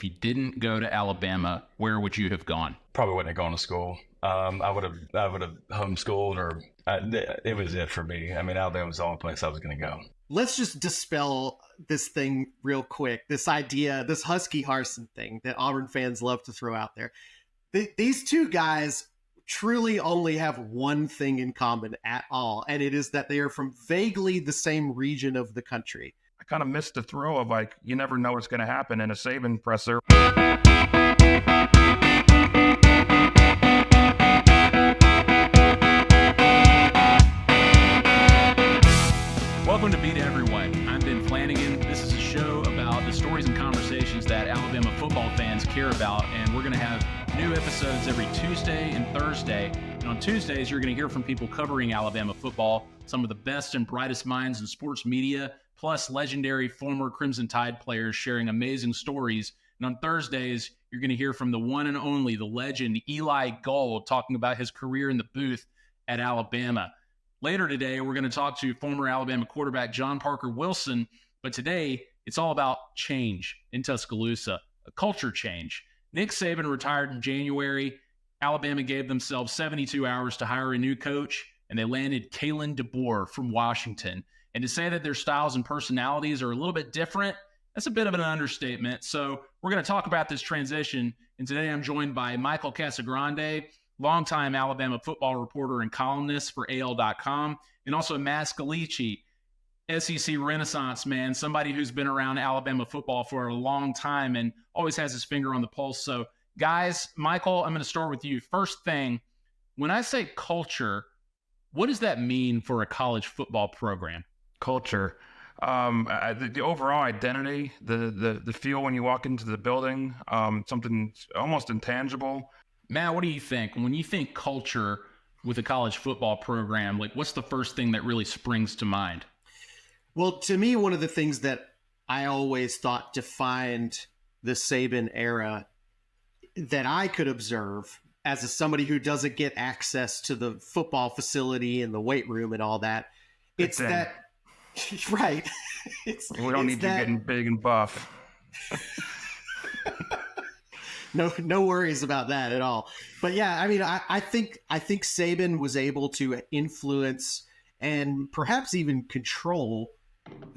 if you didn't go to Alabama, where would you have gone? Probably wouldn't have gone to school. I would have homeschooled, or it was it for me. I mean, Alabama was the only place I was going to go. Let's just dispel this thing real quick. This idea, this Husky Harsin thing that Auburn fans love to throw out there. These two guys truly only have one thing in common at all, and it is that they are from vaguely the same region of the country. I kind of missed the throw of, like, you never know what's going to happen in a Saban presser. Welcome to Beat Everyone. I'm Ben Flanagan. This is a show about the stories and conversations that Alabama football fans care about, and we're going to have new episodes every Tuesday and Thursday. And on Tuesdays, you're going to hear from people covering Alabama football, some of the best and brightest minds in sports media, plus legendary former Crimson Tide players sharing amazing stories. And on Thursdays, you're going to hear from the one and only, the legend Eli Gold, talking about his career in the booth at Alabama. Later today, we're going to talk to former Alabama quarterback John Parker Wilson, but today it's all about change in Tuscaloosa, a culture change. Nick Saban retired in January. Alabama gave themselves 72 hours to hire a new coach, and they landed Kalen DeBoer from Washington. And to say that their styles and personalities are a little bit different, that's a bit of an understatement. So we're going to talk about this transition, and today I'm joined by Michael Casagrande, longtime Alabama football reporter and columnist for AL.com, and also Matt Scalici, SEC Renaissance man, somebody who's been around Alabama football for a long time and always has his finger on the pulse. So, guys, Michael, I'm going to start with you. First thing, when I say culture, what does that mean for a college football program? Culture. The overall identity, the feel when you walk into the building, something almost intangible. Matt, what do you think? When you think culture with a college football program, like, what's the first thing that really springs to mind? Well, to me, one of the things that I always thought defined the Saban era that I could observe as somebody who doesn't get access to the football facility and the weight room and all that, it's that, right. We don't need you getting big and buff. No worries about that at all. But yeah, I mean, I think Saban was able to influence and perhaps even control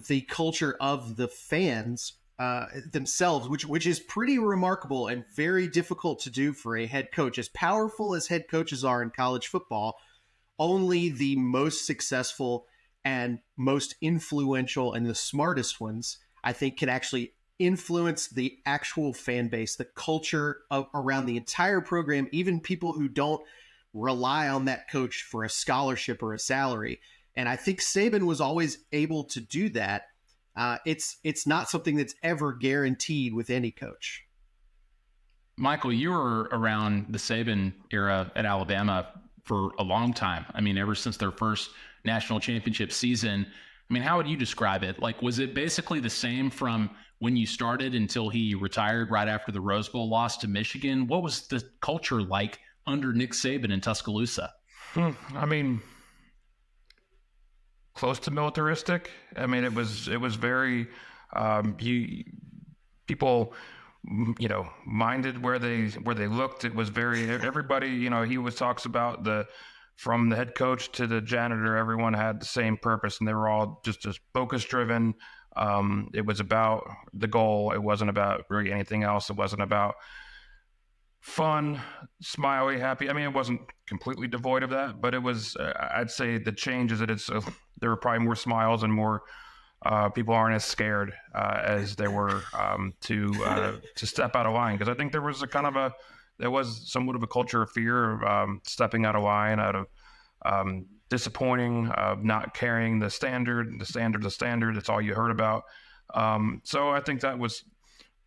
the culture of the fans themselves, which is pretty remarkable and very difficult to do for a head coach. As powerful as head coaches are in college football, only the most successful and most influential and the smartest ones, I think, can actually influence the actual fan base, the culture around the entire program, even people who don't rely on that coach for a scholarship or a salary. And I think Saban was always able to do that. It's not something that's ever guaranteed with any coach. Michael, you were around the Saban era at Alabama for a long time. I mean, ever since their first national championship season. I mean, how would you describe it? Like, was it basically the same from when you started until he retired right after the Rose Bowl loss to Michigan? What was the culture like under Nick Saban in Tuscaloosa? I mean, close to militaristic. I mean, it was very people, minded where they looked. It was very, everybody, he always talks about from the head coach to the janitor, everyone had the same purpose, and they were all just focus driven. It was about the goal. It wasn't about really anything else. It wasn't about fun, smiley, happy. I mean, it wasn't completely devoid of that, but it was, I'd say the change is that there were probably more smiles and more people aren't as scared as they were to step out of line. Because I think there was somewhat of a culture of fear of stepping out of line, out of disappointing, not carrying the standard. That's all you heard about. So I think that was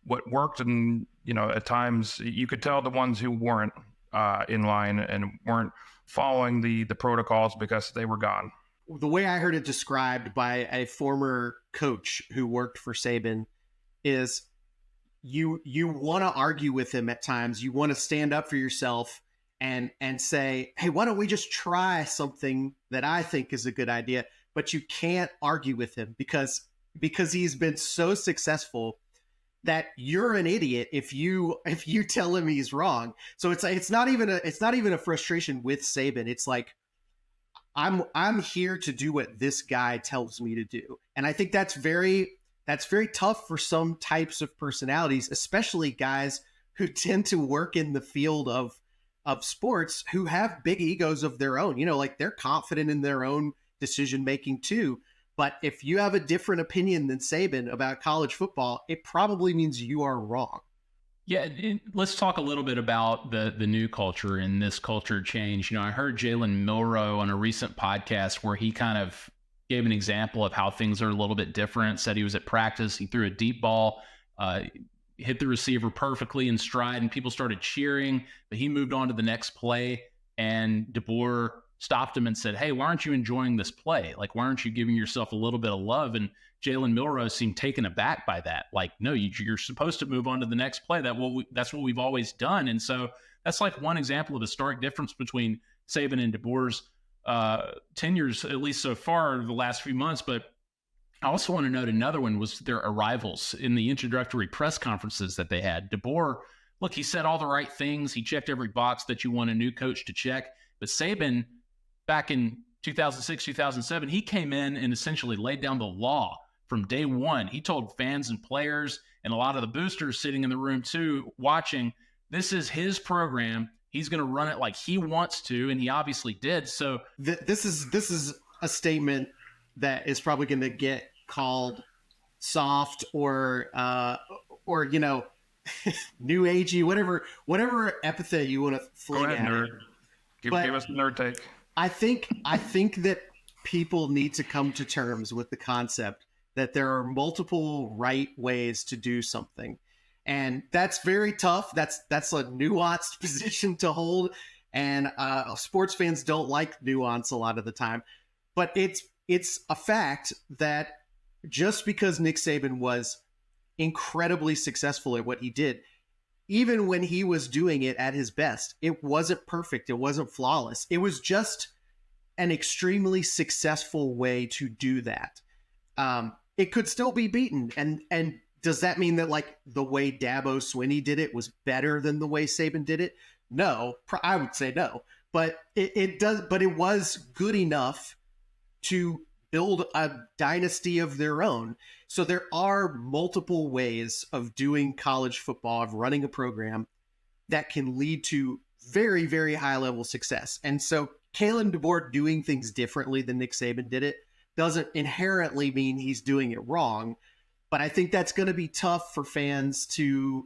what worked. And, at times you could tell the ones who weren't in line and weren't following the protocols because they were gone. The way I heard it described by a former coach who worked for Saban is you want to argue with him at times. You want to stand up for yourself and say, hey, why don't we just try something that I think is a good idea? But you can't argue with him because he's been so successful that you're an idiot if you tell him he's wrong. So it's not even a frustration with Saban. It's like, I'm here to do what this guy tells me to do. And I think that's very tough for some types of personalities, especially guys who tend to work in the field of sports, who have big egos of their own. Like, they're confident in their own decision making too. But if you have a different opinion than Saban about college football, it probably means you are wrong. Yeah, let's talk a little bit about the new culture and this culture change. I heard Jalen Milroe on a recent podcast where he kind of gave an example of how things are a little bit different. Said he was at practice, he threw a deep ball, hit the receiver perfectly in stride, and people started cheering. But he moved on to the next play, and DeBoer stopped him and said, "Hey, why aren't you enjoying this play? Like, why aren't you giving yourself a little bit of love?" And Jalen Milroe seemed taken aback by that. Like, no, you're supposed to move on to the next play. That's what we've always done. And so that's like one example of the stark difference between Saban and DeBoer's tenures, at least so far, the last few months. But I also want to note another one was their arrivals in the introductory press conferences that they had. DeBoer, look, he said all the right things. He checked every box that you want a new coach to check. But Saban, back in 2006, 2007, he came in and essentially laid down the law from day one. He told fans and players and a lot of the boosters sitting in the room too, watching, this is his program. He's going to run it like he wants to, and he obviously did. So this is a statement that is probably going to get called soft or new agey, whatever epithet you want to fling. Go ahead, at nerd. Give us the nerd take. I think that people need to come to terms with the concept that there are multiple right ways to do something. And that's very tough. That's a nuanced position to hold. And sports fans don't like nuance a lot of the time. But it's a fact that just because Nick Saban was incredibly successful at what he did, even when he was doing it at his best, it wasn't perfect. It wasn't flawless. It was just an extremely successful way to do that. It could still be beaten. And does that mean that, like, the way Dabo Swinney did it was better than the way Saban did it? No, I would say no. But it does. But it was good enough to build a dynasty of their own. So there are multiple ways of doing college football, of running a program that can lead to very, very high level success. And so Kalen DeBoer doing things differently than Nick Saban did it doesn't inherently mean he's doing it wrong. But I think that's going to be tough for fans to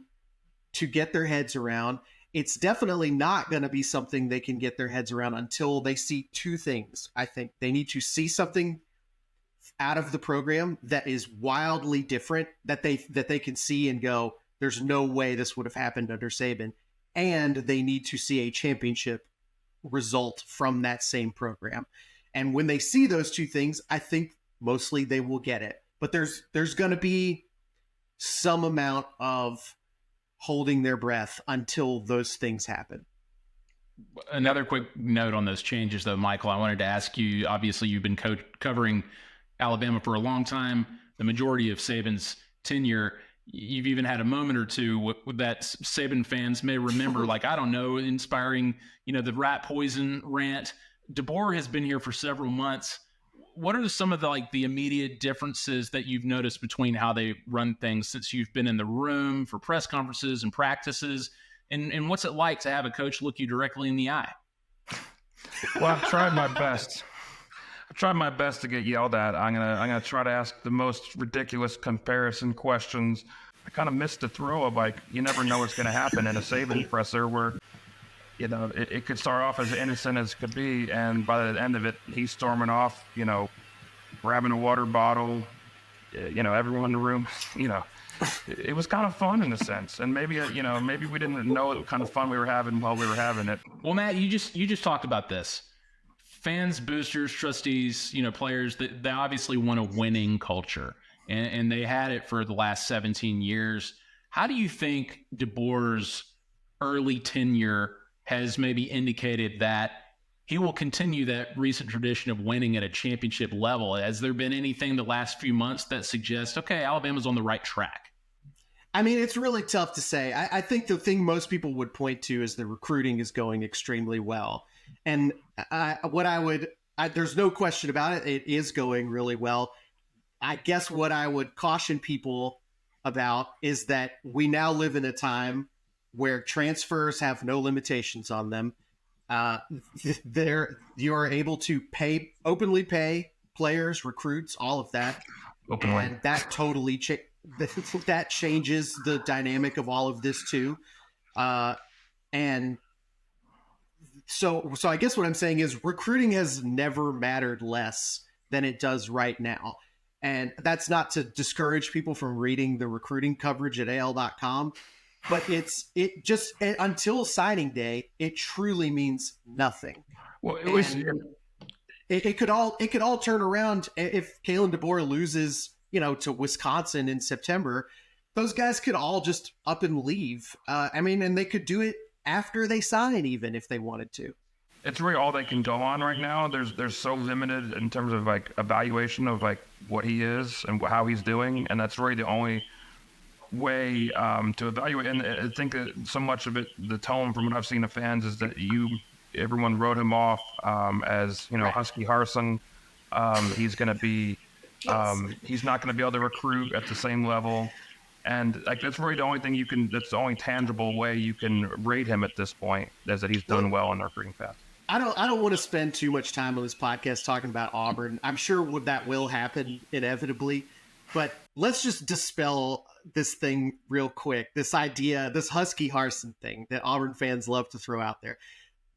get their heads around. It's definitely not going to be something they can get their heads around until they see two things. I think they need to see something out of the program that is wildly different, that they can see and go, there's no way this would have happened under Saban. And they need to see a championship result from that same program. And when they see those two things, I think mostly they will get it. But there's going to be some amount of holding their breath until those things happen. Another quick note on those changes, though, Michael, I wanted to ask you, obviously you've been covering Alabama for a long time, the majority of Saban's tenure. You've even had a moment or two that Saban fans may remember, like, I don't know, inspiring, the rat poison rant. DeBoer has been here for several months. What are some of the immediate differences that you've noticed between how they run things since you've been in the room for press conferences and practices? And what's it like to have a coach look you directly in the eye? Well, I've tried my best. To get yelled at. I'm gonna try to ask the most ridiculous comparison questions. I kind of missed the throw of, like, you never know what's going to happen in a Saban presser where, it could start off as innocent as could be, and by the end of it, he's storming off, grabbing a water bottle, everyone in the room, it was kind of fun in a sense. And maybe we didn't know what kind of fun we were having while we were having it. Well, Matt, you just talked about this. Fans, boosters, trustees, players, they obviously want a winning culture, and they had it for the last 17 years. How do you think DeBoer's early tenure has maybe indicated that he will continue that recent tradition of winning at a championship level? Has there been anything the last few months that suggests, okay, Alabama's on the right track? I mean, it's really tough to say. I think the thing most people would point to is the recruiting is going extremely well. And there's no question about it. It is going really well. I guess what I would caution people about is that we now live in a time where transfers have no limitations on them. You are able to openly pay players, recruits, all of that. Openly. And that totally that changes the dynamic of all of this too. And so I guess what I'm saying is recruiting has never mattered less than it does right now. And that's not to discourage people from reading the recruiting coverage at AL.com, but until signing day, it truly means nothing. Well, it could all turn around if Kalen DeBoer loses, to Wisconsin in September. Those guys could all just up and leave. And they could do it after they sign, even if they wanted to. It's really all they can go on right now. There's so limited in terms of like evaluation of like what he is and how he's doing, and that's really the only way to evaluate. And I think that so much of it, the tone from what I've seen of fans, is that everyone wrote him off as Husky Harsin. He's going to be he's not going to be able to recruit at the same level. And like that's really the only thing that's the only tangible way you can rate him at this point, is that he's done well in the recruiting path. I don't want to spend too much time on this podcast talking about Auburn. I'm sure that will happen inevitably, but let's just dispel this thing real quick. This idea, this Husky Harsin thing that Auburn fans love to throw out there.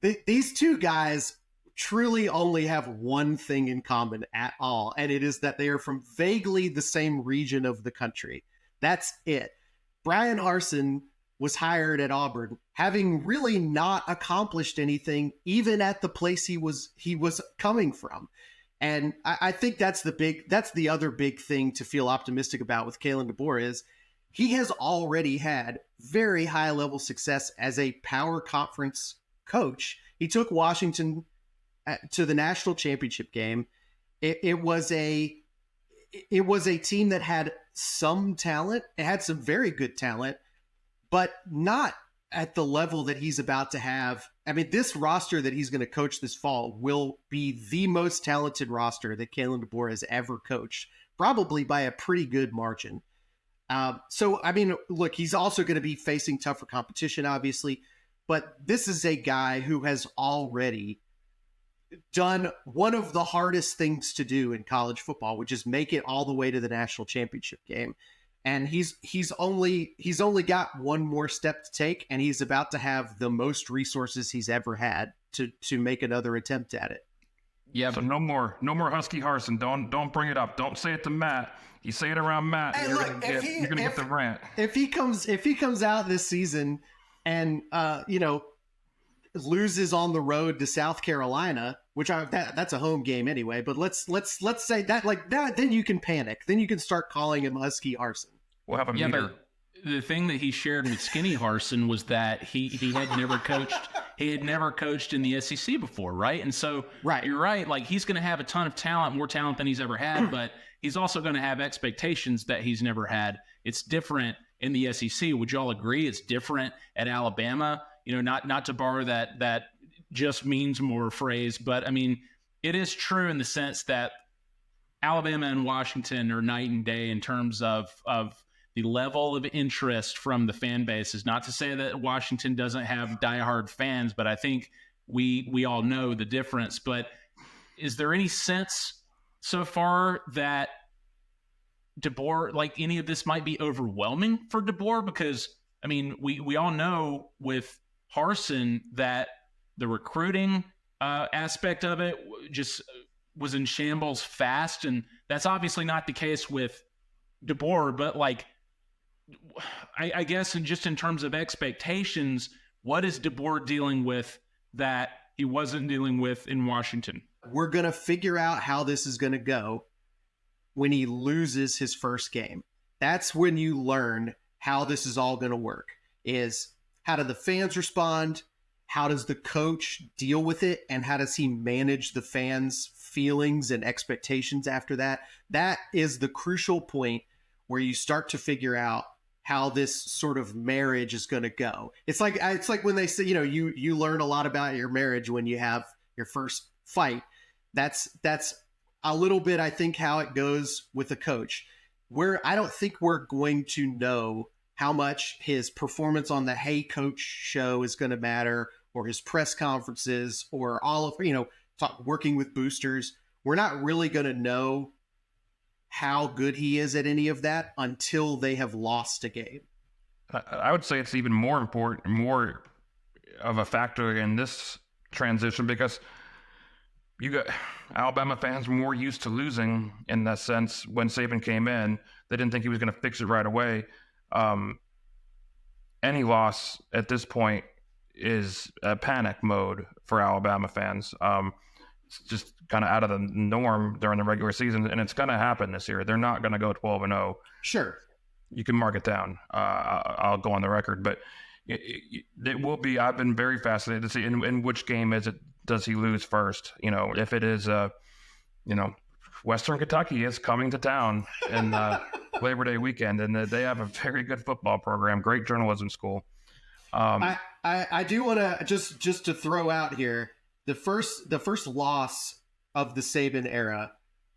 These two guys truly only have one thing in common at all, and it is that they are from vaguely the same region of the country. That's it. Brian Harsin was hired at Auburn, having really not accomplished anything, even at the place he was coming from. And I think that's the other big thing to feel optimistic about with Kalen DeBoer is he has already had very high level success as a power conference coach. He took Washington to the national championship game. It was a team that had some talent. It had some very good talent, but not at the level that he's about to have. I mean, this roster that he's going to coach this fall will be the most talented roster that Kalen DeBoer has ever coached, probably by a pretty good margin. So, I mean, look, he's also going to be facing tougher competition, obviously, but this is a guy who has already done one of the hardest things to do in college football, which is make it all the way to the national championship game. And he's only got one more step to take, and he's about to have the most resources he's ever had to make another attempt at it. Yeah. So no more Husky Harsin. Don't bring it up. Don't say it to Matt. You say it around Matt, hey, you're gonna get the rant. If he comes out this season and loses on the road to South Carolina, which that's a home game anyway, but let's say that like that, then you can panic. Then you can start calling him Husky Harsin. We'll have a meter. But the thing that he shared with Skinny Harsin was that he had never coached. He had never coached in the SEC before, right? And so You're right. Like he's going to have a ton of talent, more talent than he's ever had, but he's also going to have expectations that he's never had. It's different in the SEC. Would y'all agree? It's different at Alabama. Not to borrow that just means more phrase, but I mean, it is true in the sense that Alabama and Washington are night and day in terms of the level of interest from the fan bases. Not to say that Washington doesn't have diehard fans, but I think we all know the difference. But is there any sense so far that DeBoer, like any of this might be overwhelming for DeBoer? Because, I mean, we all know with Harsin that the recruiting aspect of it just was in shambles fast, and that's obviously not the case with DeBoer, but like, I guess in terms of expectations, what is DeBoer dealing with that he wasn't dealing with in Washington? We're going to figure out how this is going to go when he loses his first game. That's when you learn how this is all going to work, is how do the fans respond? How does the coach deal with it? And how does he manage the fans' feelings and expectations after that? That is the crucial point where you start to figure out how this sort of marriage is going to go. It's like when they say, you learn a lot about your marriage when you have your first fight. That's a little bit, I think, how it goes with a coach. I don't think we're going to know how much his performance on the Hey Coach show is going to matter, or his press conferences, or all of, working with boosters. We're not really going to know how good he is at any of that until they have lost a game. I would say it's even more important, more of a factor in this transition, because you got Alabama fans more used to losing in that sense. When Saban came in, they didn't think he was going to fix it right away. Any loss at this point is a panic mode for Alabama fans. It's just kind of out of the norm during the regular season, and it's going to happen this year. They're not going to go 12-0. Sure. You can mark it down. I'll go on the record, but it will be. I've been very fascinated to see in which game does he lose first? If it is, Western Kentucky is coming to town in Labor Day weekend, and they have a very good football program, great journalism school. I do want to just to throw out here, the first loss of the Saban era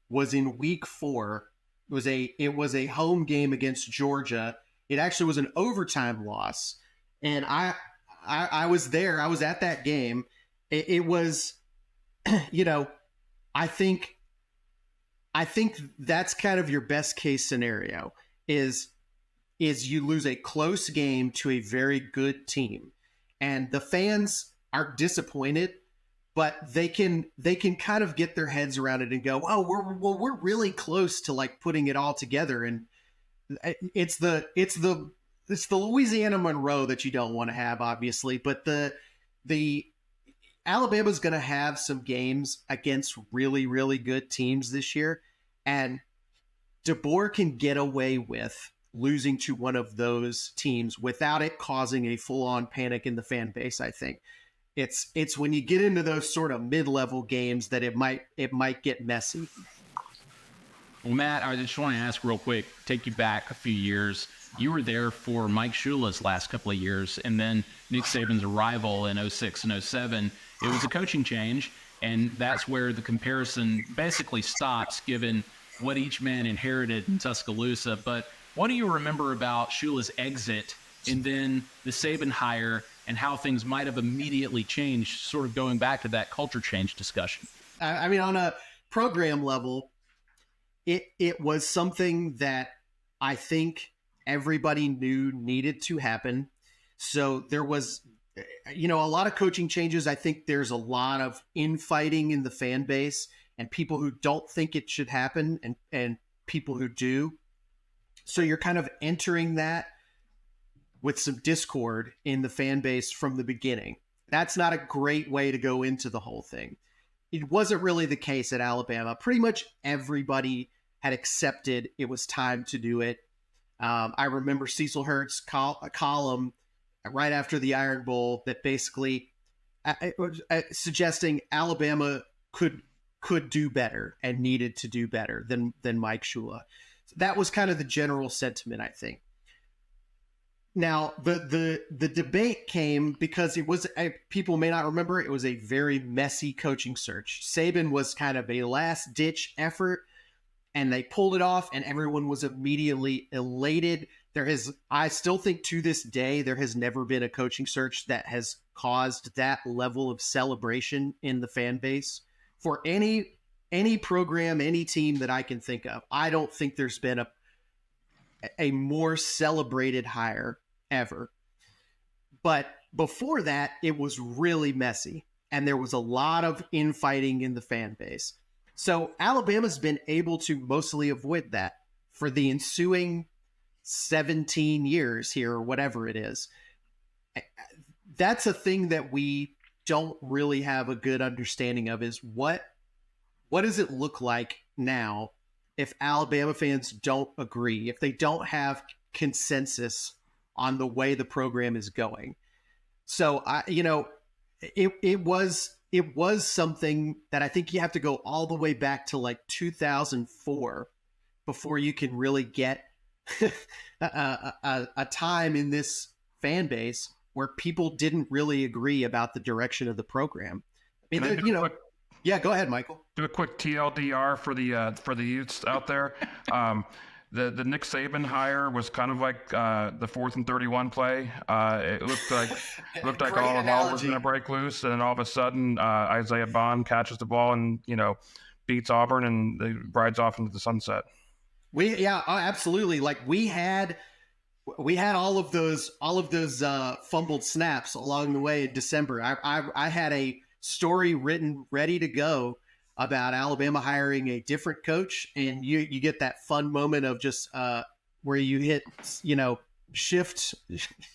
was in week 4. It was a home game against Georgia. It actually was an overtime loss, and I was there. I was at that game. It was, I think that's kind of your best case scenario is you lose a close game to a very good team, and the fans are disappointed, but they can kind of get their heads around it and go, oh, we're really close to like putting it all together. And it's the Louisiana Monroe that you don't want to have, obviously, but the Alabama's going to have some games against really, really good teams this year, and DeBoer can get away with losing to one of those teams without it causing a full-on panic in the fan base. I think it's when you get into those sort of mid-level games that it might get messy. Well, Matt, I just want to ask real quick, take you back a few years. You were there for Mike Shula's last couple of years, and then Nick Saban's arrival in 06 and 07. It was a coaching change, and that's where the comparison basically stops, given what each man inherited in Tuscaloosa. But what do you remember about Shula's exit and then the Saban hire, and how things might have immediately changed, sort of going back to that culture change discussion? I mean, on a program level, it was something that I think everybody knew needed to happen. So there was, a lot of coaching changes. I think there's a lot of infighting in the fan base, and people who don't think it should happen, and people who do. So you're kind of entering that with some discord in the fan base from the beginning. That's not a great way to go into the whole thing. It wasn't really the case at Alabama. Pretty much everybody had accepted it was time to do it. I remember Cecil Hurt's a column right after the Iron Bowl that basically suggesting Alabama could do better and needed to do better than Mike Shula. So that was kind of the general sentiment, I think. Now, the debate came because it was, people may not remember, it was a very messy coaching search. Saban was kind of a last-ditch effort, and they pulled it off, and everyone was immediately elated. I still think to this day, there has never been a coaching search that has caused that level of celebration in the fan base for any program, any team that I can think of. I don't think there's been a more celebrated hire ever. But before that, it was really messy, and there was a lot of infighting in the fan base. So Alabama's been able to mostly avoid that for the ensuing 17 years here, or whatever it is. That's a thing that we don't really have a good understanding of, is what does it look like now if Alabama fans don't agree, if they don't have consensus on the way the program is going. So it was something that I think you have to go all the way back to like 2004 before you can really get a time in this fan base where people didn't really agree about the direction of the program. I mean, yeah, go ahead, Michael. Do a quick TLDR for the youths out there. The Nick Saban hire was kind of like the 4th and 31 play. It looked like all of Auburn was going to break loose, and then all of a sudden Isaiah Bond catches the ball and beats Auburn and they rides off into the sunset. Absolutely. Like we had all of those fumbled snaps along the way in December. I had a story written ready to go about Alabama hiring a different coach, and you get that fun moment of just where you hit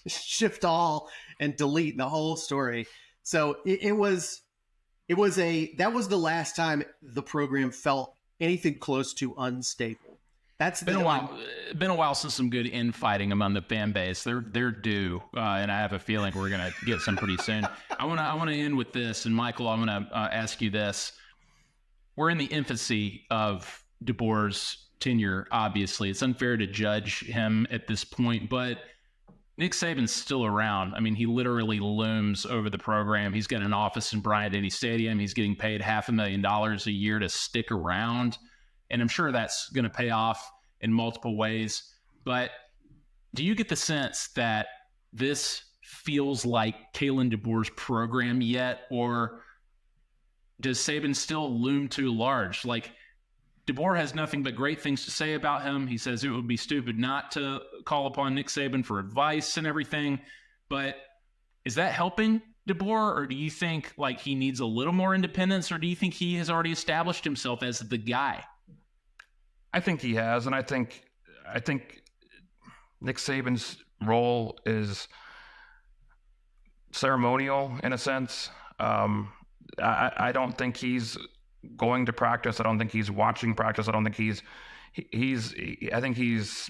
shift all and delete the whole story. So that was the last time the program felt anything close to unstable. That's been a while since some good infighting among the fan base. They're due, and I have a feeling we're gonna get some pretty soon. I want to end with this, and Michael, I'm gonna ask you this. We're in the infancy of DeBoer's tenure. Obviously, it's unfair to judge him at this point, but Nick Saban's still around. I mean, he literally looms over the program. He's got an office in Bryant-Denny Stadium. He's getting paid $500,000 a year to stick around. And I'm sure that's going to pay off in multiple ways. But do you get the sense that this feels like Kalen DeBoer's program yet? Or does Saban still loom too large? Like, DeBoer has nothing but great things to say about him. He says it would be stupid not to call upon Nick Saban for advice and everything. But is that helping DeBoer? Or do you think like he needs a little more independence? Or do you think he has already established himself as the guy? I think he has, and I think Nick Saban's role is ceremonial in a sense. I don't think he's going to practice. I don't think he's watching practice. I don't think I think he's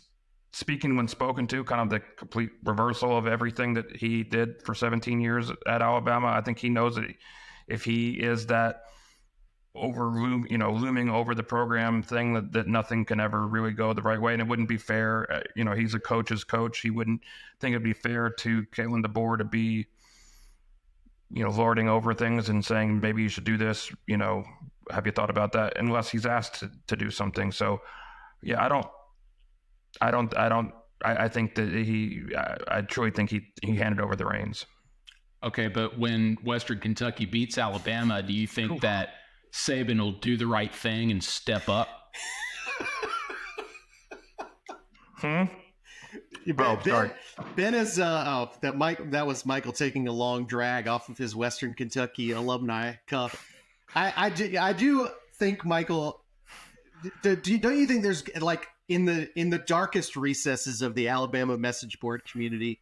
speaking when spoken to, kind of the complete reversal of everything that he did for 17 years at Alabama. I think he knows that if he is that looming over the program thing, that nothing can ever really go the right way, and it wouldn't be fair. He's a coach's coach. He wouldn't think it'd be fair to Kalen DeBoer to be, lording over things and saying maybe you should do this. Have you thought about that? Unless he's asked to do something. So, yeah, I think that I truly think he handed over the reins. Okay, but when Western Kentucky beats Alabama, do you think that Saban will do the right thing and step up? Ben is that was Michael taking a long drag off of his Western Kentucky alumni cup. I do think, Michael, don't you think there's like in the darkest recesses of the Alabama message board community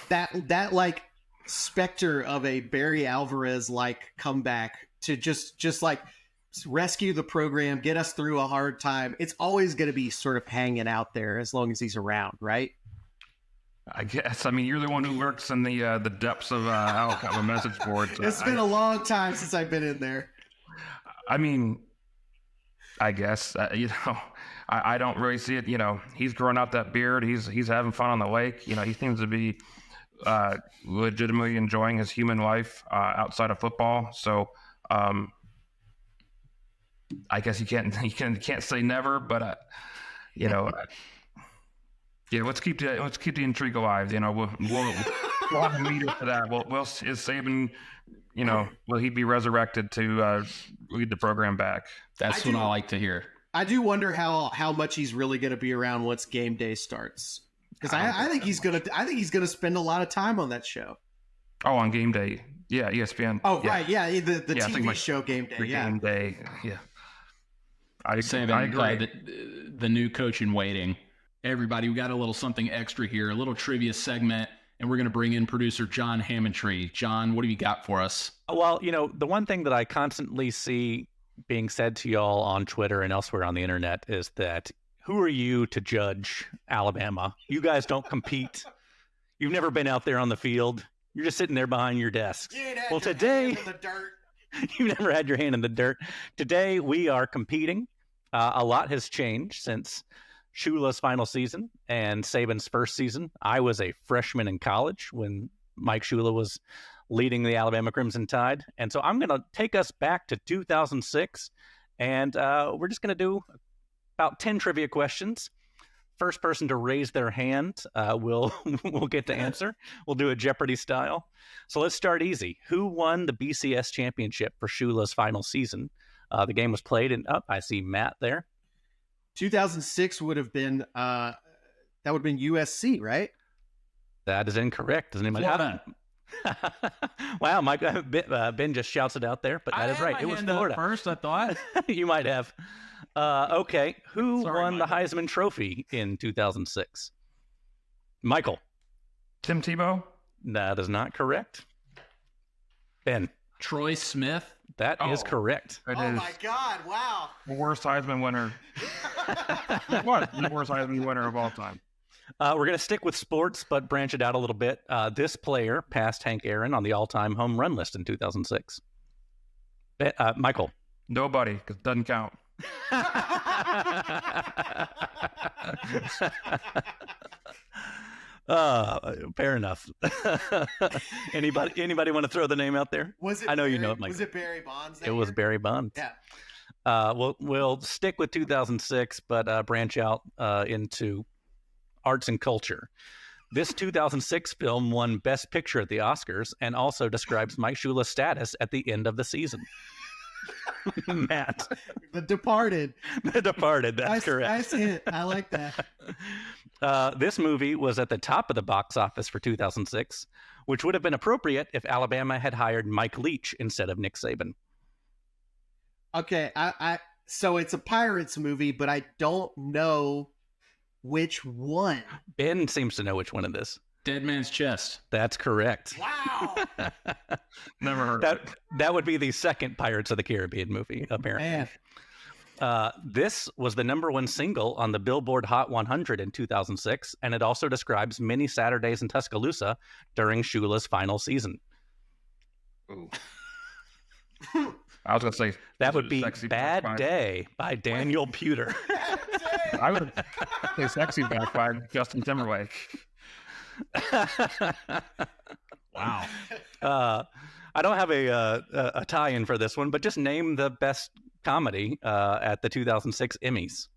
that like specter of a Barry Alvarez like comeback to just like rescue the program, get us through a hard time? It's always going to be sort of hanging out there as long as he's around, right? I guess. I mean, you're the one who works in the depths of AL.com message board. So it's been a long time since I've been in there. I mean, I guess I don't really see it. He's growing out that beard. He's having fun on the lake. He seems to be legitimately enjoying his human life outside of football. So. I guess you can't say never, but yeah, let's keep the intrigue alive. We'll have a meter for that. Is Saban, will he be resurrected to lead the program back? That's what I like to hear. I do wonder how much he's really going to be around once game day starts, because I think he's gonna spend a lot of time on that show. Oh, on game day. Yeah, ESPN. Oh, yeah. Right, yeah, the TV show Game Day. Yeah. Game Day, yeah. I agree. The new coach in waiting. Everybody, we got a little something extra here, a little trivia segment, and we're going to bring in producer John Hammontree. John, what have you got for us? Well, the one thing that I constantly see being said to y'all on Twitter and elsewhere on the internet is that, who are you to judge Alabama? You guys don't compete. You've never been out there on the field. You're just sitting there behind your desks. Well, today, in the dirt. You've never had your hand in the dirt. Today, we are competing. A lot has changed since Shula's final season and Saban's first season. I was a freshman in college when Mike Shula was leading the Alabama Crimson Tide. And so I'm going to take us back to 2006, and we're just going to do about 10 trivia questions. First person to raise their hand will get to answer. We'll do a Jeopardy style. So let's start easy. Who won the BCS championship for Shula's final season? The game was played in, I see Matt there. 2006 would have been, that would have been USC, right? That is incorrect. Does anybody have Wow, Mike, Ben just shouts it out there, but that is right. It was Florida. First, I thought. You might have. Okay, who won the Heisman Trophy in 2006? Michael. Tim Tebow? That is not correct. Ben. Troy Smith? That is correct. Oh my God, wow. The worst Heisman winner. What? The worst Heisman winner of all time. We're going to stick with sports, but branch it out a little bit. This player passed Hank Aaron on the all-time home run list in 2006. Michael. Nobody, because it doesn't count. Fair enough. Anybody want to throw the name out there? Was it? I know Barry, you know it, Mike. Was it Barry Bonds? It was Barry Bonds. Yeah. We'll stick with 2006, but branch out into arts and culture. This 2006 film won Best Picture at the Oscars and also describes Mike Shula's status at the end of the season. Matt. The Departed. The Departed, that's correct. Nice hit. I like that. This movie was at the top of the box office for 2006, which would have been appropriate if Alabama had hired Mike Leach instead of Nick Saban. Okay, so it's a Pirates movie, but I don't know which one. Ben seems to know which one it is. Dead Man's Chest. That's correct. Wow. Never heard of it. That would be the second Pirates of the Caribbean movie, apparently. Man. This was the #1 single on the Billboard Hot 100 in 2006, and it also describes many Saturdays in Tuscaloosa during Shula's final season. Ooh. I was going to say... That would be Bad Day by Daniel Pewter. I would say Sexy Back by Justin Timberlake. Wow. I don't have a tie-in for this one, but just name the best comedy at the 2006 Emmys.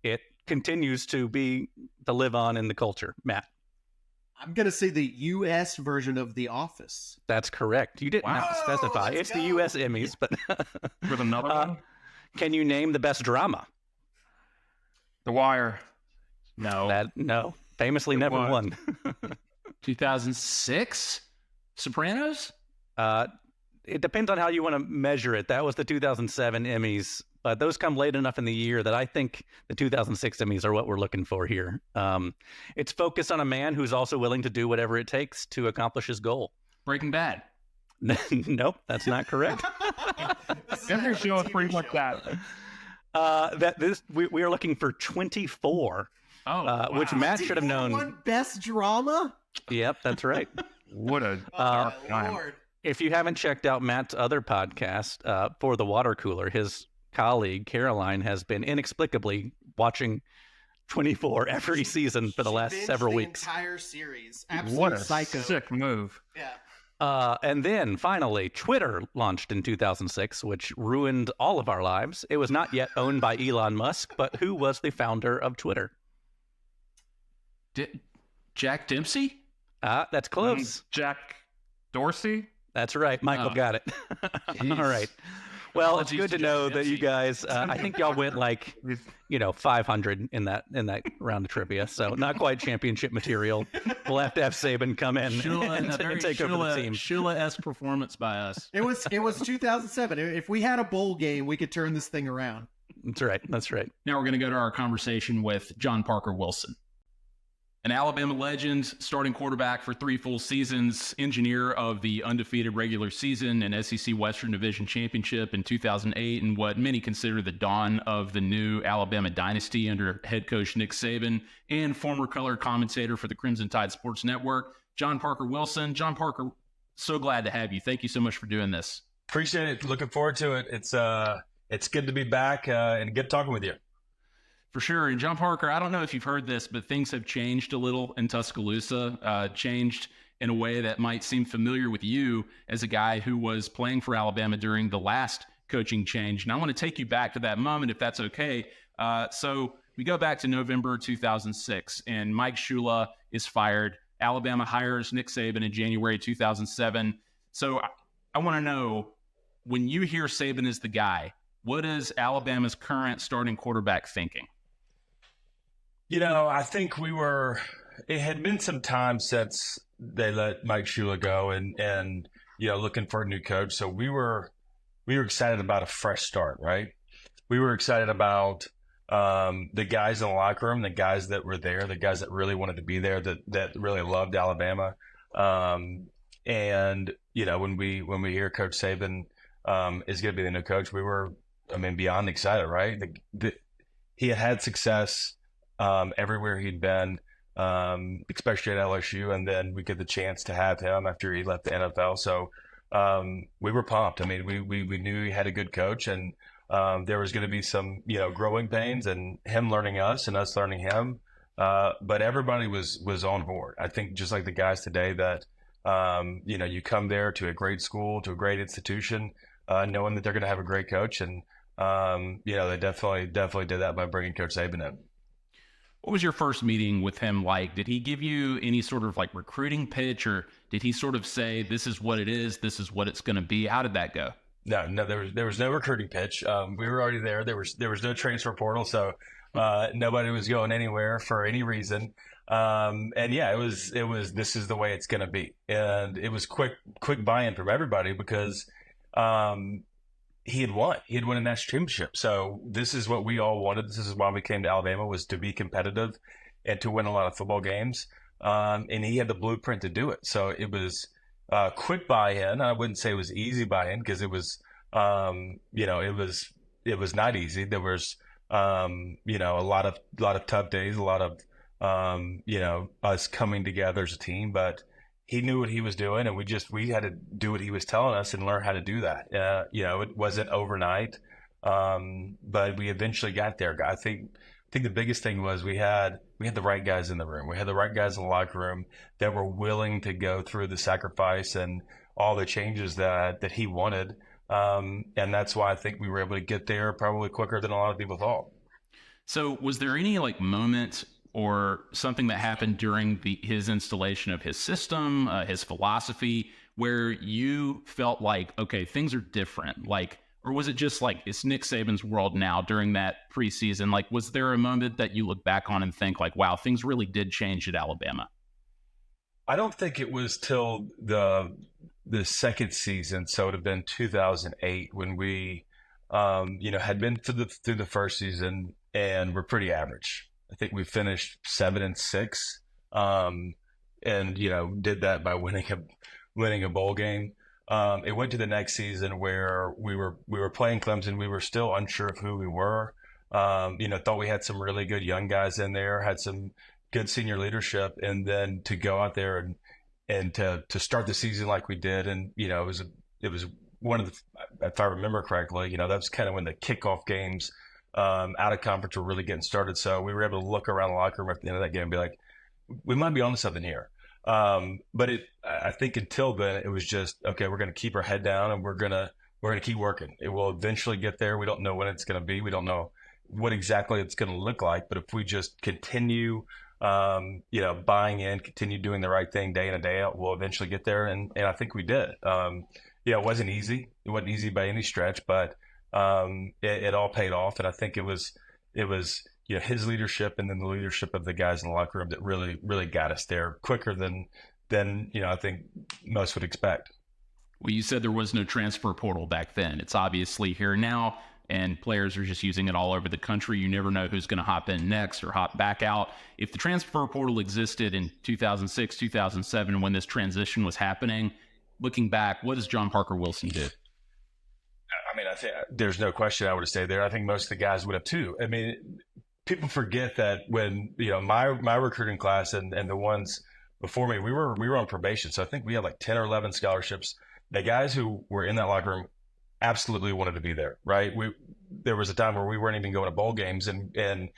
It continues to live on in the culture. Matt. I'm going to say the U.S. version of The Office. That's correct. You didn't have to specify. It's the U.S. Emmys, but with another one. Can you name the best drama? The Wire. No. Famously never won. 2006? Sopranos? It depends on how you want to measure it. That was the 2007 Emmys, but those come late enough in the year that I think the 2006 Emmys are what we're looking for here. It's focused on a man who's also willing to do whatever it takes to accomplish his goal. Breaking Bad. Nope, that's not correct. Every show is pretty much that. We are looking for 24. Which Matt should have known. One best drama? Yep, that's right. What a Lord. If you haven't checked out Matt's other podcast, For the Water Cooler, his colleague Caroline has been inexplicably watching 24 every season for the last several weeks. Entire series. Absolute what a psycho. sick move. Yeah. And then finally, Twitter launched in 2006, which ruined all of our lives. It was not yet owned by Elon Musk, but who was the founder of Twitter? Jack Dempsey? That's close. Jack Dorsey? That's right. Michael got it. All right. Well, it's good to know that you guys, I think y'all went 500 in that round of trivia. So not quite championship material. We'll have to have Saban come in and take over the team. Shula-esque performance by us. It was 2007. If we had a bowl game, we could turn this thing around. That's right. Now we're going to go to our conversation with John Parker Wilson. An Alabama legend, starting quarterback for 3 full seasons, engineer of the undefeated regular season and SEC Western Division Championship in 2008, and what many consider the dawn of the new Alabama dynasty under head coach Nick Saban, and former color commentator for the Crimson Tide Sports Network, John Parker Wilson. John Parker, so glad to have you. Thank you so much for doing this. Appreciate it. Looking forward to it. It's good to be back and good talking with you. For sure. And John Parker, I don't know if you've heard this, but things have changed a little in Tuscaloosa, changed in a way that might seem familiar with you as a guy who was playing for Alabama during the last coaching change. And I want to take you back to that moment, if that's okay. So we go back to November 2006, and Mike Shula is fired. Alabama hires Nick Saban in January 2007. So I want to know, when you hear Saban is the guy, what is Alabama's current starting quarterback thinking? I think it had been some time since they let Mike Shula go and looking for a new coach. So we were excited about a fresh start, right? We were excited about the guys in the locker room, the guys that were there, the guys that really wanted to be there, that really loved Alabama. And when we hear Coach Saban is going to be the new coach, we were, beyond excited, right? He had success everywhere he'd been, especially at LSU, and then we get the chance to have him after he left the NFL. So we were pumped. We knew he had a good coach, and there was going to be some growing pains, and him learning us and us learning him. But everybody was on board. I think just like the guys today that you come there to a great school, to a great institution, knowing that they're going to have a great coach, and they definitely did that by bringing Coach Saban in. What was your first meeting with him like? Did he give you any sort of like recruiting pitch, or did he sort of say, this is what it is, this is what it's going to be? How did that go? No, there was no recruiting pitch. We were already there. There was no transfer portal, so nobody was going anywhere for any reason. It was this is the way it's going to be, and it was quick buy-in from everybody because he had won a national championship. So this is what we all wanted. This is why we came to Alabama, was to be competitive and to win a lot of football games. And he had the blueprint to do it. So it was quick buy-in. I wouldn't say it was easy buy-in because it was, it was not easy. There was, a lot of tough days, a lot of, us coming together as a team, but he knew what he was doing, and we had to do what he was telling us and learn how to do that. It wasn't overnight, but we eventually got there. I think the biggest thing was we had the right guys in the room. We had the right guys in the locker room that were willing to go through the sacrifice and all the changes that he wanted. And that's why I think we were able to get there probably quicker than a lot of people thought. So was there any moment or something that happened during his installation of his system, his philosophy, where you felt like, okay, things are different? Or was it just like, it's Nick Saban's world now during that preseason? Was there a moment that you look back on and think like, wow, things really did change at Alabama? I don't think it was till the second season. So it would have been 2008 when we, had been through the first season and we're pretty average. I think we finished 7-6, and did that by winning a bowl game. It went to the next season where we were playing Clemson. We were still unsure of who we were. Thought we had some really good young guys in there, had some good senior leadership, and then to go out there and to start the season like we did, and it was one of the, if I remember correctly, that was kind of when the kickoff games out of conference were really getting started. So we were able to look around the locker room at the end of that game and be like, we might be onto something here. But I think until then, it was just, okay, we're going to keep our head down and we're going to keep working. It will eventually get there. We don't know when it's going to be. We don't know what exactly it's going to look like. But if we just continue, buying in, continue doing the right thing day in and day out, we'll eventually get there. And I think we did. It wasn't easy. It wasn't easy by any stretch, but it all paid off. And I think it was his leadership and then the leadership of the guys in the locker room that really got us there quicker than I think most would expect. Well, you said there was no transfer portal back then. It's obviously here now, and players are just using it all over the country. You never know who's going to hop in next or hop back out. If the transfer portal existed in 2006, 2007, when this transition was happening, looking back, what does John Parker Wilson do? I think there's no question I would have stayed there. I think most of the guys would have too. People forget that when my recruiting class and the ones before me, we were on probation. So I think we had like 10 or 11 scholarships. The guys who were in that locker room absolutely wanted to be there, right? There was a time where we weren't even going to bowl games, and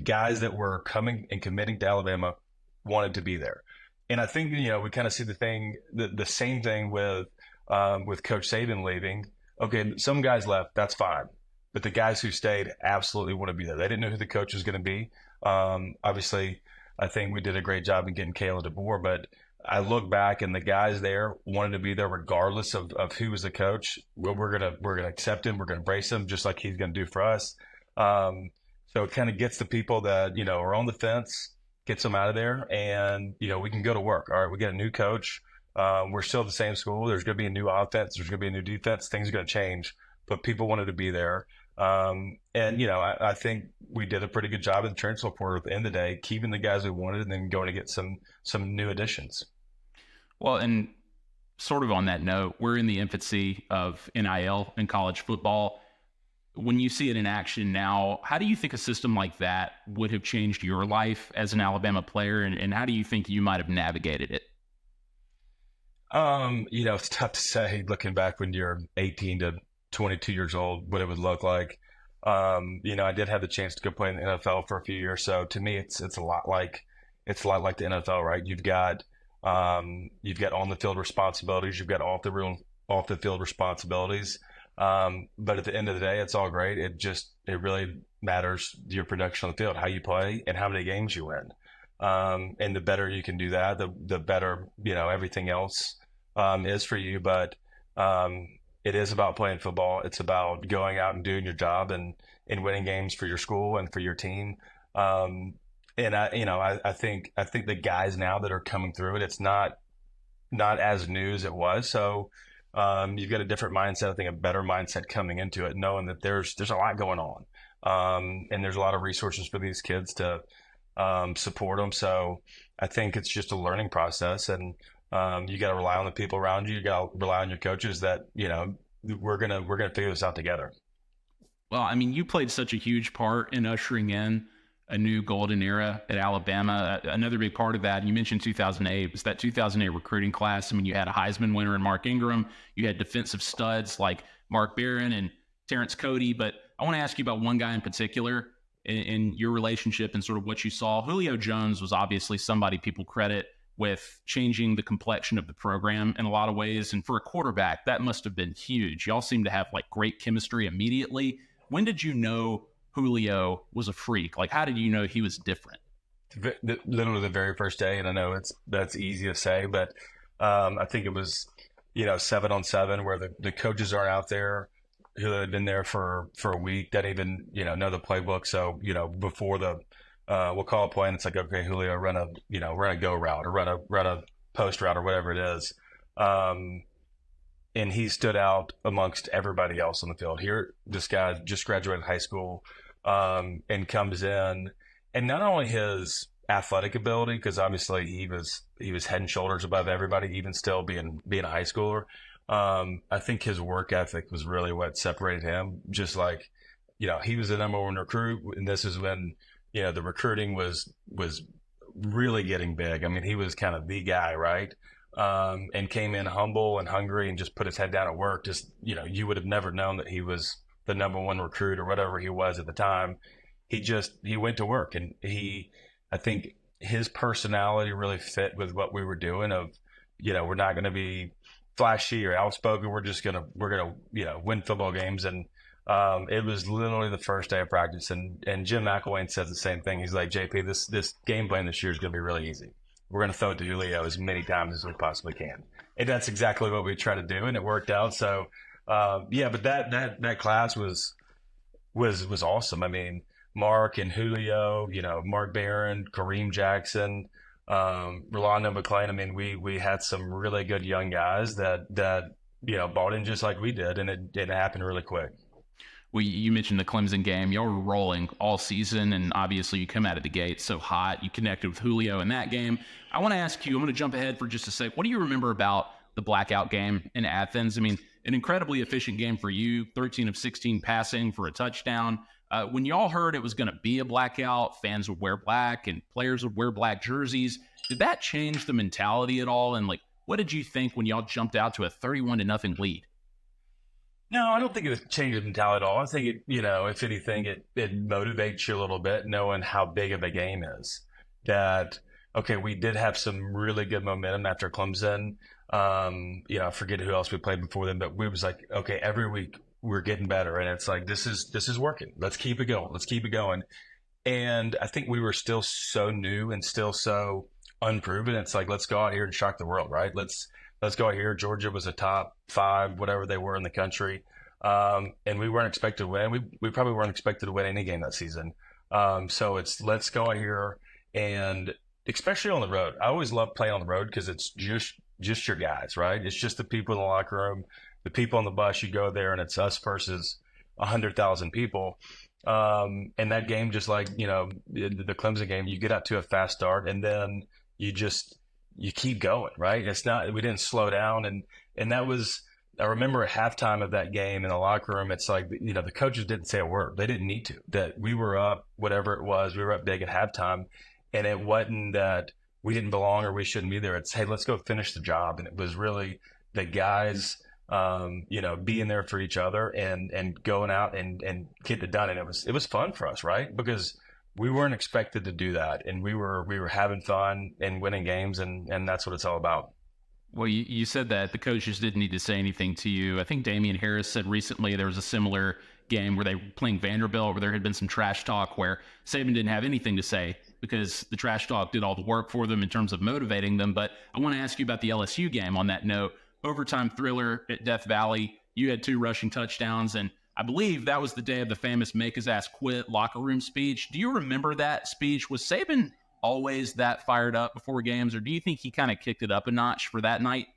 guys that were coming and committing to Alabama wanted to be there. And I think, we kind of see the same thing with Coach Saban leaving. Okay, some guys left, that's fine. But the guys who stayed absolutely want to be there. They didn't know who the coach was going to be. Obviously, I think we did a great job in getting Kalen DeBoer, but I look back and the guys there wanted to be there regardless of who was the coach. Well, we're gonna accept him. We're gonna embrace him just like he's gonna do for us. So it kind of gets the people that are on the fence, gets them out of there, and we can go to work. All right, we got a new coach. We're still the same school. There's gonna be a new offense. There's gonna be a new defense. Things are gonna change, but people wanted to be there. I think we did a pretty good job in the transfer portal at the end of the day, keeping the guys we wanted and then going to get some new additions. Well, and sort of on that note, we're in the infancy of NIL in college football. When you see it in action now, how do you think a system like that would have changed your life as an Alabama player, and how do you think you might have navigated it? It's tough to say looking back when you're 18 to 22 years old, what it would look like. I did have the chance to go play in the NFL for a few years. So to me, it's a lot like the NFL, right? You've got on the field responsibilities, you've got off the field responsibilities. But at the end of the day, it's all great. It really matters your production on the field, how you play and how many games you win. And the better you can do that, the better, everything else, is for you. But, it is about playing football. It's about going out and doing your job and winning games for your school and for your team. And I think the guys now that are coming through it, it's not as new as it was. So you've got a different mindset. I think a better mindset coming into it, knowing that there's a lot going on, and there's a lot of resources for these kids to support them. So I think it's just a learning process, and you got to rely on the people around you. You got to rely on your coaches that, we're going to figure this out together. Well, I mean, you played such a huge part in ushering in a new golden era at Alabama. Another big part of that, you mentioned 2008, was that 2008 recruiting class. I mean, you had a Heisman winner in Mark Ingram. You had defensive studs like Mark Barron and Terrence Cody. But I want to ask you about one guy in particular in your relationship and sort of what you saw. Julio Jones was obviously somebody people credit with changing the complexion of the program in a lot of ways. And for a quarterback, that must have been huge. Y'all seem to have like great chemistry immediately. When did you know Julio was a freak? Like, how did you know he was different? Literally the very first day. And I know that's easy to say, but I think it was, 7-on-7 where the coaches aren't out there who had been there for a week, that even, know the playbook. So, before we'll call a play and it's like, okay, Julio, run a go route or run a post route or whatever it is. And he stood out amongst everybody else on the field. Here, this guy just graduated high school, and comes in, and not only his athletic ability, because obviously he was head and shoulders above everybody, even still being a high schooler. I think his work ethic was really what separated him. Just like, he was the number one recruit, and this is when, the recruiting was really getting big. I mean, he was kind of the guy, right? And came in humble and hungry and just put his head down at work. Just, you would have never known that he was the number one recruit or whatever he was at the time. He went to work, and I think his personality really fit with what we were doing of, we're not going to be flashy or outspoken. We're going to win football games. And it was literally the first day of practice, and Jim McElwain says the same thing. He's like, JP, this game plan this year is going to be really easy. We're going to throw it to Julio as many times as we possibly can. And that's exactly what we try to do, and it worked out. So, but that class was awesome. I mean, Mark and Julio, Mark Barron, Kareem Jackson, Rolando McClain. I mean, we had some really good young guys that bought in just like we did, and it happened really quick. Well, you mentioned the Clemson game. Y'all were rolling all season, and obviously you come out of the gate so hot. You connected with Julio in that game. I want to ask you, I'm going to jump ahead for just a sec. What do you remember about the blackout game in Athens? I mean, an incredibly efficient game for you, 13 of 16 passing for a touchdown. When y'all heard it was going to be a blackout, fans would wear black and players would wear black jerseys. Did that change the mentality at all? And, what did you think when y'all jumped out to a 31-0 lead? No, I don't think it changed the mentality at all. I think if anything, it motivates you a little bit, knowing how big of a game is. That, okay, we did have some really good momentum after Clemson. I forget who else we played before them, but we was like, okay, every week we're getting better, and it's like this is working. Let's keep it going. Let's keep it going. And I think we were still so new and still so unproven. It's like, let's go out here and shock the world, right? Let's go out here. Georgia was a top 5, whatever they were in the country. And we weren't expected to win. We probably weren't expected to win any game that season. So let's go out here, and especially on the road. I always love playing on the road because it's just your guys, right? It's just the people in the locker room, the people on the bus. You go there and it's us versus 100,000 people. And that game, just like, the Clemson game, you get out to a fast start and then you keep going, right? We didn't slow down. And that was, I remember at halftime of that game in the locker room, it's like, the coaches didn't say a word. They didn't need to. That we were up, whatever it was, we were up big at halftime. And it wasn't that we didn't belong or we shouldn't be there. It's, hey, let's go finish the job. And it was really the guys, being there for each other and going out and getting it done. And it was fun for us, right? Because we weren't expected to do that. And we were having fun and winning games. And that's what it's all about. Well, you said that the coaches didn't need to say anything to you. I think Damian Harris said recently there was a similar game where they were playing Vanderbilt where there had been some trash talk where Saban didn't have anything to say because the trash talk did all the work for them in terms of motivating them. But I want to ask you about the LSU game on that note. Overtime thriller at Death Valley. You had 2 rushing touchdowns, and I believe that was the day of the famous make his ass quit locker room speech. Do you remember that speech? Was Saban always that fired up before games, or do you think he kind of kicked it up a notch for that night?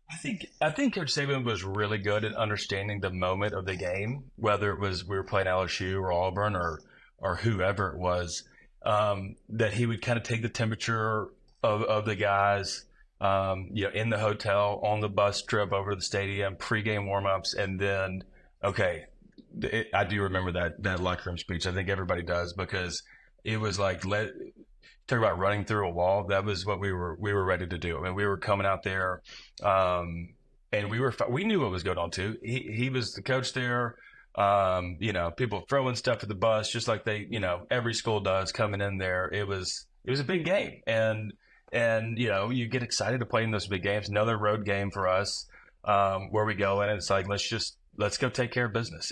I think Coach Saban was really good at understanding the moment of the game, whether it was we were playing LSU or Auburn or whoever it was, that he would kind of take the temperature of the guys, in the hotel, on the bus trip over to the stadium, pregame warmups, and then, okay, I do remember that locker room speech. I think everybody does, because it was like, talk about running through a wall. That was what we were ready to do. I mean, we were coming out there, and we knew what was going on too. He was the coach there. People throwing stuff at the bus, just like every school does coming in there. It was a big game, and you get excited to play in those big games. Another road game for us, where we go in and it's like, let's go take care of business.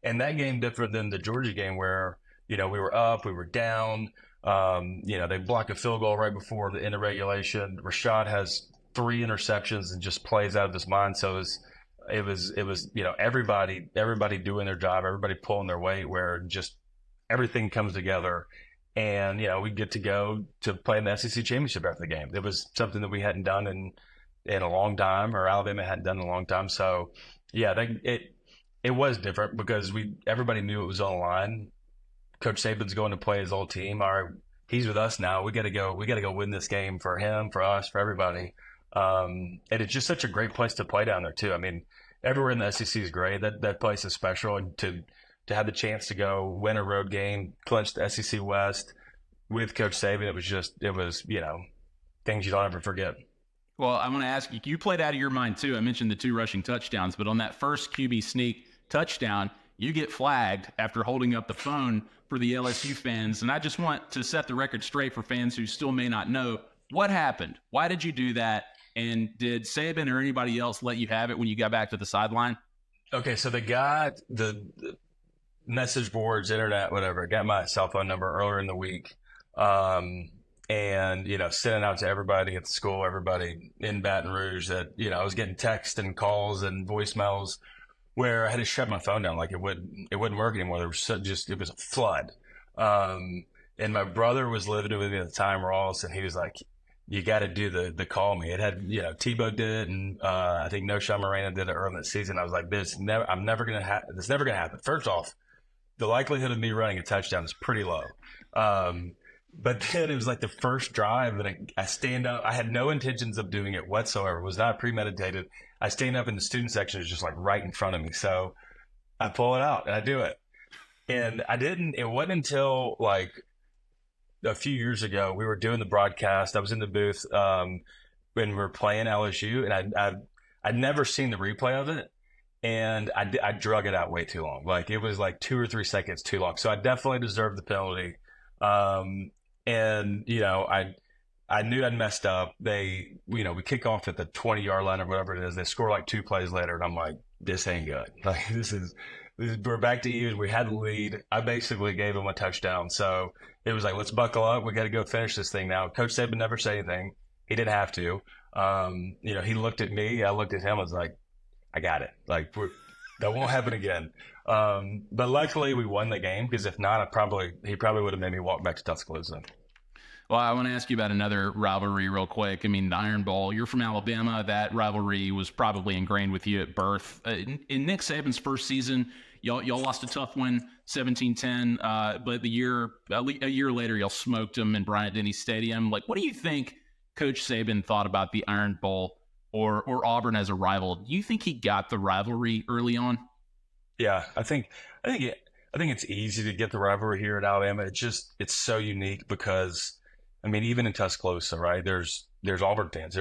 And that game different than the Georgia game where, we were up, we were down. They block a field goal right before the end of regulation. Rashad has 3 interceptions and just plays out of his mind. So it was everybody doing their job, everybody pulling their weight, where just everything comes together. And, we get to go to play in the SEC championship after the game. It was something that we hadn't done in a long time, or Alabama hadn't done in a long time. So, yeah, it was different because everybody knew it was on the line. Coach Saban's going to play his old team. He's with us now. We got to go win this game for him, for us, for everybody. And it's just such a great place to play down there too. I mean, everywhere in the SEC is great. That place is special, and to have the chance to go win a road game, clinch the SEC West with Coach Saban, it was things you don't ever forget. Well, I want to ask you, you played out of your mind too. I mentioned the 2 rushing touchdowns, but on that first QB sneak touchdown, you get flagged after holding up the phone for the LSU fans. And I just want to set the record straight for fans who still may not know what happened. Why did you do that? And did Saban or anybody else let you have it when you got back to the sideline? Okay, so the message boards, internet, whatever, got my cell phone number earlier in the week. And, sending out to everybody at the school, everybody in Baton Rouge that, I was getting texts and calls and voicemails where I had to shut my phone down. Like it wouldn't work anymore. There was it was a flood. And my brother was living with me at the time, Ross, and he was like, you got to do the call me. It had, Tebow did it, and I think No Shot Moreno did it early in the season. I was like, it's never going to happen. First off, the likelihood of me running a touchdown is pretty low. But then it was like the first drive that I stand up. I had no intentions of doing it whatsoever. It was not premeditated. I stand up in the student section. It's just like right in front of me. So I pull it out and I do it. And it wasn't until like a few years ago, we were doing the broadcast. I was in the booth when we were playing LSU, and I'd never seen the replay of it. and I drug it out way too long. Like it was like 2 or 3 seconds too long. So I definitely deserved the penalty. And I knew I'd messed up. We kick off at the 20-yard line or whatever it is. They score like 2 plays later, and I'm like, this ain't good. Like we're back to even. We had the lead. I basically gave them a touchdown. So it was like, let's buckle up. We got to go finish this thing now. Coach Saban never said anything. He didn't have to. He looked at me. I looked at him. I was like, I got it. Like that won't happen again. But luckily we won the game, because if not, he probably would have made me walk back to Tuscaloosa. Well, I want to ask you about another rivalry real quick. I mean, the Iron Bowl. You're from Alabama. That rivalry was probably ingrained with you at birth. In Nick Saban's first season, y'all lost a tough one, 17-10. But a year later, y'all smoked them in Bryant-Denny Stadium. Like, what do you think Coach Saban thought about the Iron Bowl or Auburn as a rival? Do you think he got the rivalry early on? Yeah, I think it's easy to get the rivalry here at Alabama. It's so unique because, I mean, even in Tuscaloosa, right? There's Auburn fans.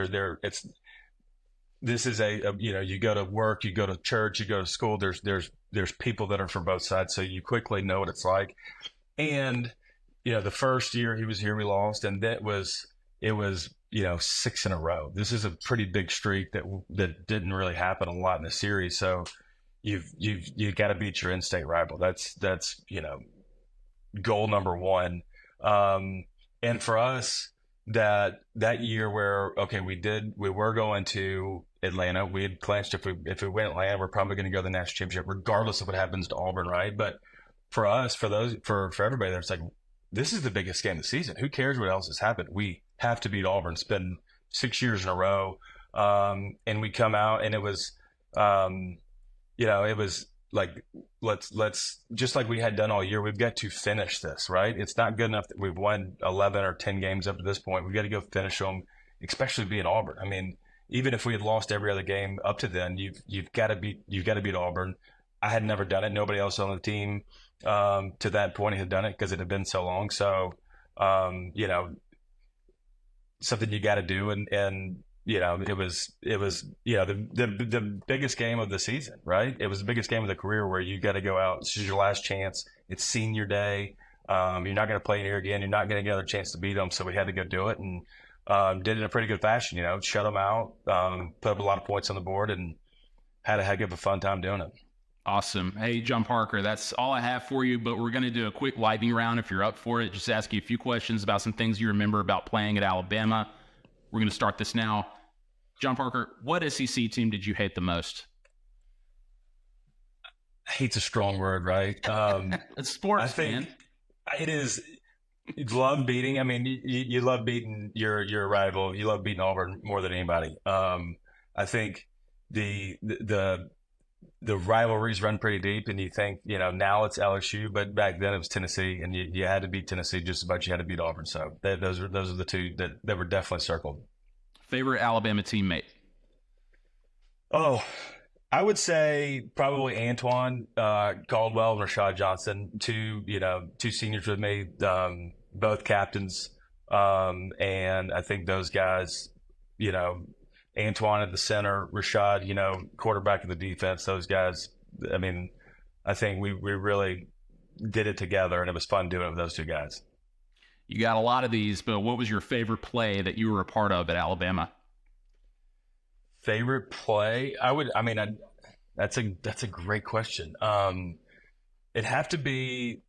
This is you go to work, you go to church, you go to school. There's people that are from both sides, so you quickly know what it's like. And the first year he was here, we lost, and it was 6 in a row. This is a pretty big streak that didn't really happen a lot in the series. So you've got to beat your in-state rival. That's goal number one. And for us, that year where we were going to Atlanta. We had clinched if we win Atlanta, we're probably going to go to the national championship, regardless of what happens to Auburn, right? But for us, for everybody there, it's like, this is the biggest game of the season. Who cares what else has happened? We have to beat Auburn. It's been 6 years in a row, and we come out, and it was, it was like, let's just like we had done all year. We've got to finish this, right? It's not good enough that we've won 11 or 10 games up to this point. We've got to go finish them, especially being Auburn. I mean, even if we had lost every other game up to then, you've got to beat Auburn. I had never done it. Nobody else on the team to that point had done it because it had been so long. So, something you got to do, and it was the biggest game of the season, right? It was the biggest game of the career where you got to go out. This is your last chance. It's senior day. You're not going to play in here again. You're not going to get another chance to beat them. So we had to go do it, and did it in a pretty good fashion. Shut them out, put up a lot of points on the board, and had a heck of a fun time doing it. Awesome. Hey, John Parker, that's all I have for you, but we're going to do a quick lightning round if you're up for it. Just ask you a few questions about some things you remember about playing at Alabama. We're going to start this now. John Parker, what SEC team did you hate the most? Hate's a strong word, right? It's sports, I think man. It is. You love beating. I mean, you love beating your rival. You love beating Auburn more than anybody. I think the rivalries run pretty deep, and you think, now it's LSU, but back then it was Tennessee, and you had to beat Tennessee just about. You had to beat Auburn. So those are the two that were definitely circled. Favorite Alabama teammate? Oh, I would say probably Antoine Caldwell and Rashad Johnson, two seniors with me, both captains, and I think those guys, Antoine at the center, Rashad, quarterback of the defense. Those guys, I mean, I think we really did it together, and it was fun doing it with those two guys. You got a lot of these, but what was your favorite play that you were a part of at Alabama? Favorite play? That's a great question. It'd have to be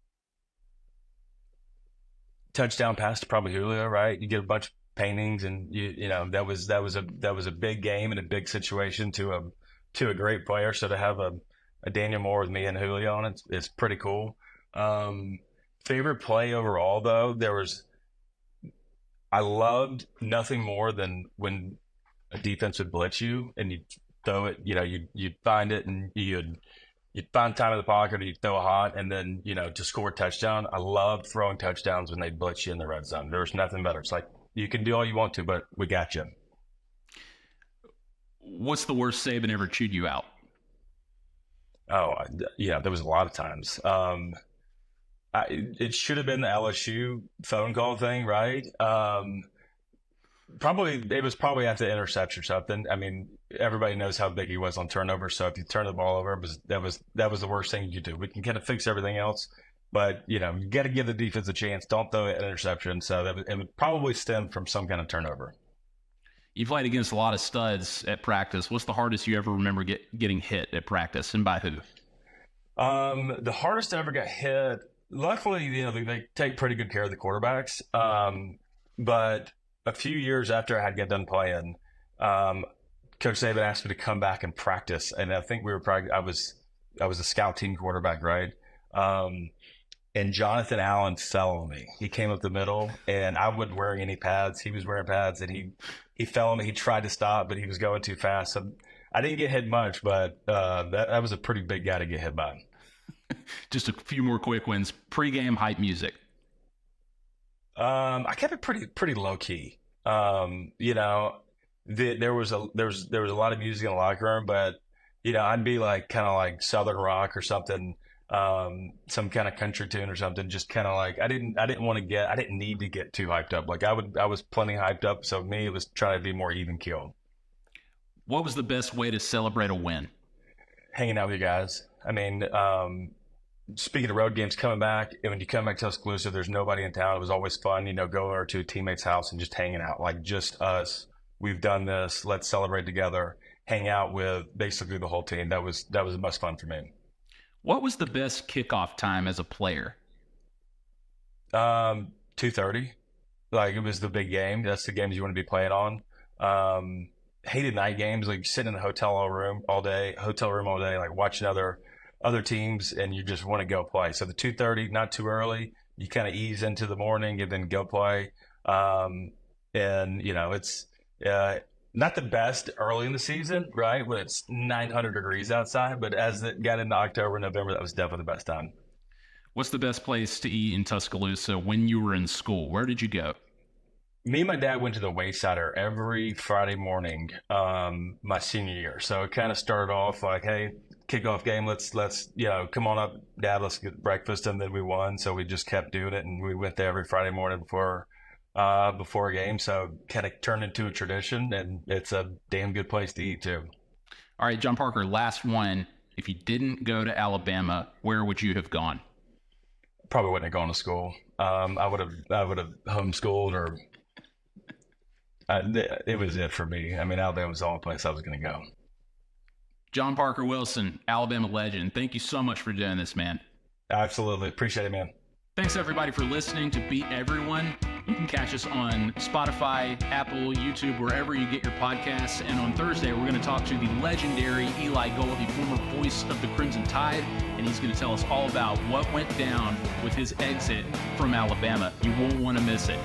touchdown pass to probably Julio, right? You get a bunch of paintings, and that was a big game and a big situation to a great player. So to have a Daniel Moore with me and Julio on it, it's pretty cool. Favorite play overall, though, I loved nothing more than when a defense would blitz you and you'd throw it, you'd find it, and you'd find time in the pocket, or you'd throw a hot, and then, to score a touchdown. I loved throwing touchdowns when they'd blitz you in the red zone. There was nothing better. It's like, you can do all you want to, but we got you. What's the worst Saban ever chewed you out? Oh, yeah, there was a lot of times. It should have been the LSU phone call thing, right? Probably it was probably after the interception or something. I mean, everybody knows how big he was on turnover. So if you turn the ball over, that was the worst thing you could do. We can kind of fix everything else, but you got to give the defense a chance. Don't throw an interception. So it would probably stem from some kind of turnover. You played against a lot of studs at practice. What's the hardest you ever remember getting hit at practice, and by who? The hardest I ever got hit. Luckily, they take pretty good care of the quarterbacks. But a few years after I had got done playing, Coach Saban asked me to come back and practice, and I think I was a scout team quarterback, right? And Jonathan Allen fell on me. He came up the middle, and I wasn't wearing any pads. He was wearing pads, and he fell on me. He tried to stop, but he was going too fast. So I didn't get hit much, but that was a pretty big guy to get hit by. Just a few more quick ones. Pre-game hype music. I kept it pretty low key. There was a lot of music in the locker room, but I'd be like kind of like Southern rock or something, some kind of country tune or something. Just kind of like I didn't need to get too hyped up. Like I was plenty hyped up. So me, it was trying to be more even keeled. What was the best way to celebrate a win? Hanging out with you guys. I mean, speaking of road games, coming back, and when you come back to Tuscaloosa, there's nobody in town. It was always fun, going over to a teammate's house and just hanging out, like just us. We've done this. Let's celebrate together. Hang out with basically the whole team. That was the most fun for me. What was the best kickoff time as a player? 2:30. Like it was the big game. That's the games you want to be playing on. Hated night games, like sitting in a hotel room all day, like watching other teams, and you just want to go play. So the 2:30, not too early. You kind of ease into the morning and then go play. And it's not the best early in the season, right? When it's 900 degrees outside, but as it got into October, November, that was definitely the best time. What's the best place to eat in Tuscaloosa when you were in school? Where did you go? Me and my dad went to the Waysider every Friday morning, my senior year. So it kind of started off like, hey, kickoff game, let's come on up, Dad, let's get breakfast, and then we won. So we just kept doing it, and we went there every Friday morning before a game. So kind of turned into a tradition, and it's a damn good place to eat too. All right, John Parker, last one. If you didn't go to Alabama, where would you have gone? Probably wouldn't have gone to school. I would have homeschooled, or it was it for me. I mean, Alabama was the only place I was going to go. John Parker Wilson, Alabama legend. Thank you so much for doing this, man. Absolutely. Appreciate it, man. Thanks, everybody, for listening to Beat Everyone. You can catch us on Spotify, Apple, YouTube, wherever you get your podcasts. And on Thursday, we're going to talk to the legendary Eli Gold, the former voice of the Crimson Tide, and he's going to tell us all about what went down with his exit from Alabama. You won't want to miss it.